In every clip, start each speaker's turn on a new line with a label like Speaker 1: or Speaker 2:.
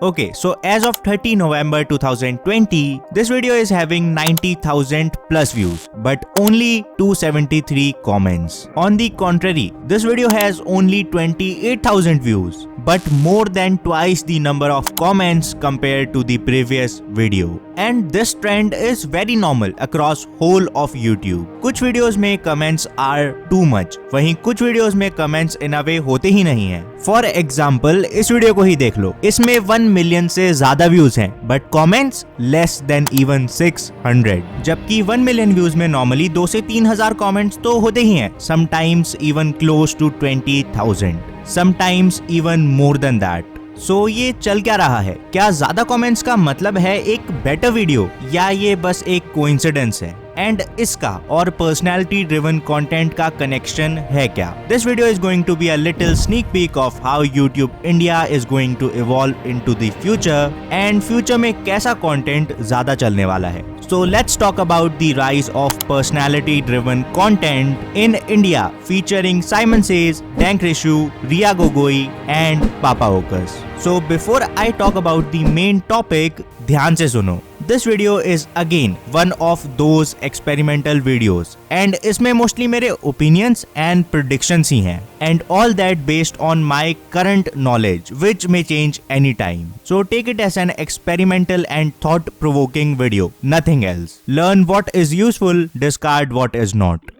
Speaker 1: Okay, so as of 30 November 2020, this video is having 90,000 plus views, but only 273 comments. On the contrary, this video has only 28,000 views, but more than twice the number of comments compared to the previous video. And this trend is very normal across whole of YouTube. कुछ videos में comments are too much, वहीं कुछ videos में comments in a way होते ही नहीं हैं। For example, इस video को ही देख लो, इसमें 1 मिलियन से ज्यादा व्यूज हैं, but comments less than even 600। जबकि 1 मिलियन व्यूज में नॉर्मली 2 से 3,000 कमेंट्स तो होते ही हैं, sometimes even close to 20,000, sometimes even more than that. So ये चल क्या रहा है? क्या ज्यादा कमेंट्स का मतलब है एक बेटर वीडियो, या ये बस एक कोइंसिडेंस है? एंड इसका और पर्सनैलिटी ड्रिवन कंटेंट का कनेक्शन है क्या? This video is going to be a little sneak peek of how YouTube India is going to evolve into the future, and future में कैसा कंटेंट ज्यादा चलने वाला है। So let's talk about the rise of personality-driven content in India, featuring Simon Says, Dank Rishu, Riya Gogoi, and Papa Ocas. So before I talk about the main topic, ध्यान से सुनो। This video is again one of those experimental videos, and इसमें mostly मेरे opinions and predictions ही हैं, and all that based on my current knowledge, which may change anytime. So take it as an experimental and thought-provoking video, nothing else. Learn what is useful, discard what is not.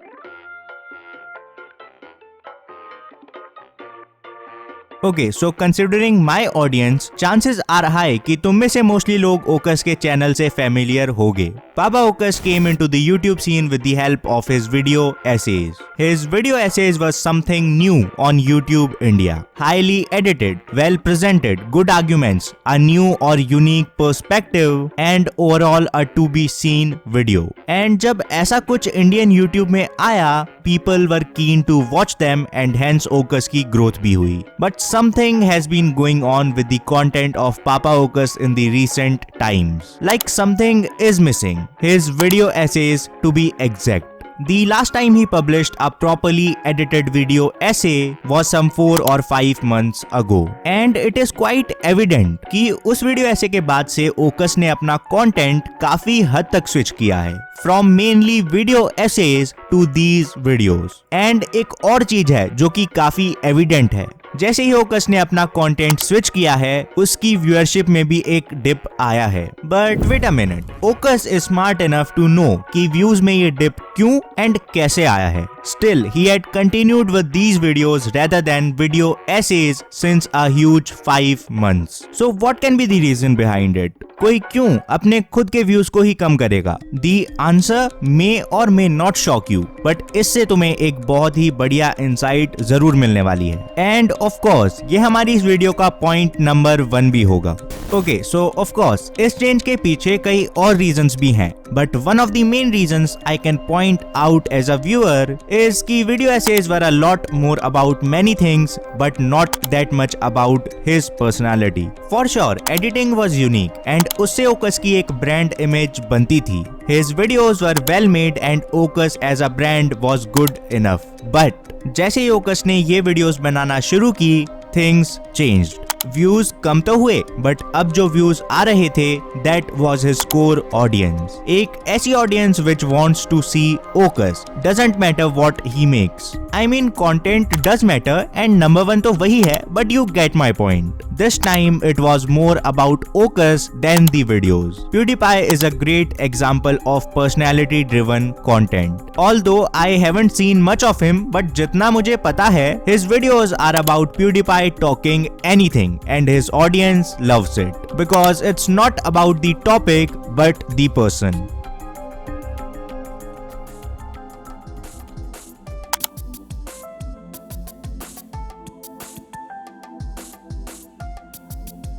Speaker 1: Okay, so considering my audience, chances are high कि तुम में से mostly लोग ओकस के channel से familiar होगे। Papa Ocas came into the YouTube scene with the help of his video essays. His video essays was something new on YouTube India. Highly edited, well presented, good arguments, a new or unique perspective, and overall a to be seen video. And जब ऐसा कुछ Indian YouTube में आया, people were keen to watch them, and hence Ocas की growth भी हुई. But something has been going on with the content of Papa Ocas in the recent times. Like something is missing. His video essays, to be exact. The last time he published a properly edited video essay was some 4 or 5 months ago. And it is quite evident कि उस video essay के बाद से Ocas ने अपना content काफी हद तक switch किया है, from mainly video essays to these videos. And एक और चीज है जो कि काफी evident है, जैसे ही ओकस ने अपना कंटेंट स्विच किया है, उसकी व्यूअरशिप में भी एक डिप आया है। बट वेट अ मिनट, ओकस is smart enough to know कि व्यूज में ये डिप क्यों एंड कैसे आया है। Still, he had continued with these videos rather than video essays since a huge 5 months. So what can be the reason behind it? कोई क्यों अपने खुद के व्यूज को ही कम करेगा? The answer may or may not shock you, but इससे तुम्हें एक बहुत ही बढ़िया इंसाइट जरूर मिलने वाली है। एंड ऑफ कोर्स ये हमारी इस वीडियो का पॉइंट नंबर 1 भी होगा। ओके, सो ऑफ कोर्स इस चेंज के पीछे कई और रीजंस भी हैं, but one of the main reasons I can point out as a viewer is कि video essays were a lot more about many things but not that much about his personality. For sure, editing was unique and उससे ओकस की एक brand image बनती थी. His videos were well made and Ocas as a brand was good enough. But जैसे ही ओकस ने ये videos बनाना शुरू की, things changed. व्यूज कम तो हुए, बट अब जो व्यूज आ रहे थे that was his core audience, एक ऐसी ऑडियंस विच वांट्स टू सी ओकस, doesn't matter what he makes. I mean content does matter and number 1 तो वही है, but you get my point. This time it was more about Ocas than the videos. PewDiePie is a great example of personality driven content. Although I haven't seen much of him, but जितना मुझे पता है, his videos are about PewDiePie talking anything and his audience loves it. Because it's not about the topic but the person.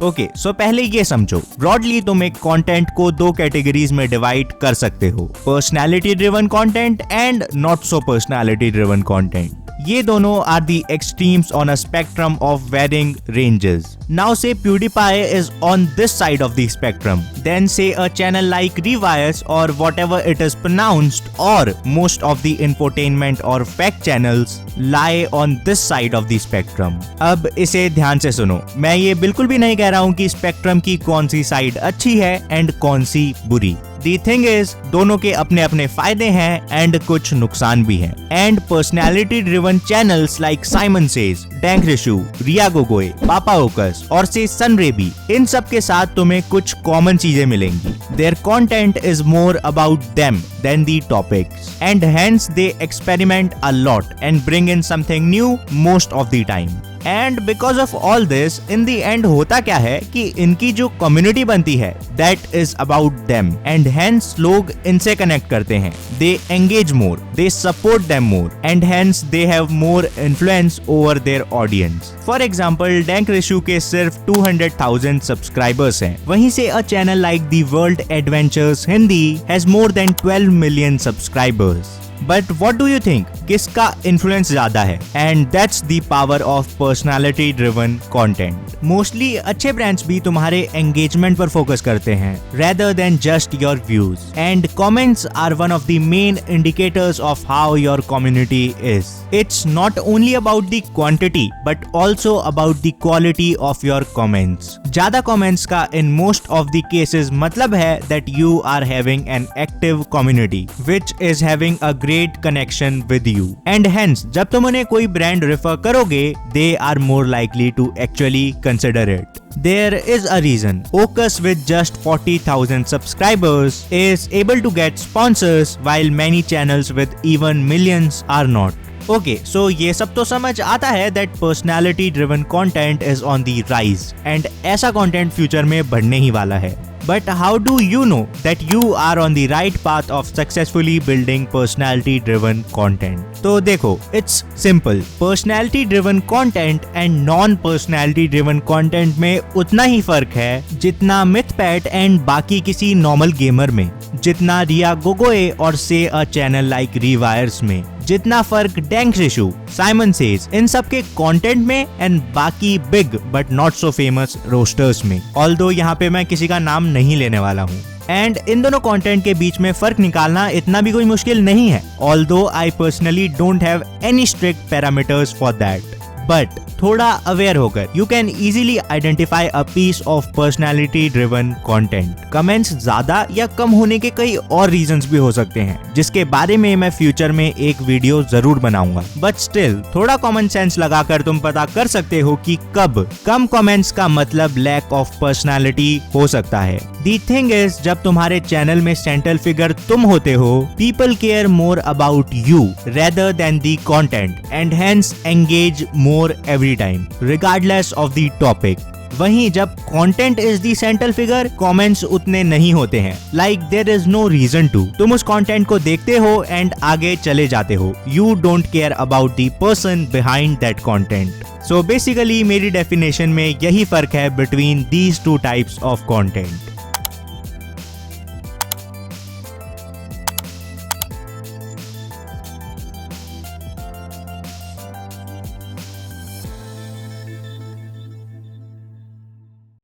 Speaker 1: Okay, so पहले ये समझो, broadly तुम एक content को 2 कैटेगरीज में डिवाइड कर सकते हो, personality driven content and not so personality driven content. ये दोनों are the extremes on a spectrum of varying ranges. Now say PewDiePie is on this side of the spectrum. Then say a channel like Rewires or whatever it is pronounced, or most of the infotainment or fact channels lie on this side of the spectrum. अब इसे ध्यान से सुनो, मैं ये बिल्कुल भी नहीं कह रहा हूँ कि स्पेक्ट्रम की कौन सी साइड अच्छी है एंड कौन सी बुरी. The thing is, दोनों के अपने अपने फायदे हैं एंड कुछ नुकसान भी हैं. And personality driven channels like Simon says, Dank Rishu, Riya Gogoi, पापा ओकस और से सनरेबी, इन सब के साथ तुम्हें कुछ कॉमन चीजें मिलेंगी. Their content is more about them than the topics, and hence they experiment a lot and bring in something new most of the time. And because of all this in the end होता क्या है कि इनकी जो community बनती है that is about them and hence लोग इनसे कनेक्ट करते हैं. They engage more, they support them more and hence they have more influence over their audience. For example Dank Rishu के सिर्फ 200,000 सब्सक्राइबर्स हैं, वहीं से a channel like the world adventures Hindi has more than 12 million subscribers. But what do you think, किसका influence ज्यादा है? And that's the power of personality driven content. Mostly अच्छे brands भी तुम्हारे एंगेजमेंट पर फोकस करते हैं rather than just your views. And comments are one of the main indicators of how your community is. It's not only about the quantity but also about the quality of your comments. ज्यादा comments का in most of the cases मतलब है that you are having an active community which is having a great connection with you. And hence जब तुम उन्हें कोई brand refer करोगे they are more likely to actually consider it. There is a reason Ocus with just 40,000 subscribers is able to get sponsors while many channels with even millions are not. Okay, so ये सब तो समझ आता है that personality driven content is on the rise and ऐसा content future में बढ़ने ही वाला है. But how do you know that you are on the right path of successfully building personality driven content? तो देखो, it's simple. Personality driven content and non personality driven content में उतना ही फर्क है जितना MythPat and बाकी किसी normal gamer में, जितना रिया गोगोई और से a channel like Rewires में, जितना फर्क डैंक रिशु, साइमन सेज, इन सब के कंटेंट में एंड बाकी big but not so famous roasters में. ऑल्दो यहाँ पे मैं किसी का नाम नहीं लेने वाला हूँ. एंड इन दोनों कंटेंट के बीच में फर्क निकालना इतना भी कोई मुश्किल नहीं है. Although I personally don't have any strict parameters for that. But थोड़ा अवेयर होकर you can easily identify a piece of personality driven content. Comments ज्यादा या कम होने के कई और रीजंस भी हो सकते हैं जिसके बारे में मैं फ्यूचर में एक वीडियो जरूर बनाऊंगा. बट स्टिल थोड़ा कॉमन सेंस लगाकर तुम पता कर सकते हो कि कब कम कमेंट्स का मतलब लैक ऑफ पर्सनैलिटी हो सकता है. दी थिंग इज, जब तुम्हारे चैनल में सेंट्रल फिगर तुम होते हो, people care more about you rather than the content and hence engage more every time regardless of the topic. वहीं जब content is the central figure, comments उतने नहीं होते हैं. Like there is no reason to. तुम उस content को देखते हो एंड आगे चले जाते हो. You don't care about the person behind that content. So basically मेरी डेफिनेशन में यही फर्क है between these two types of content.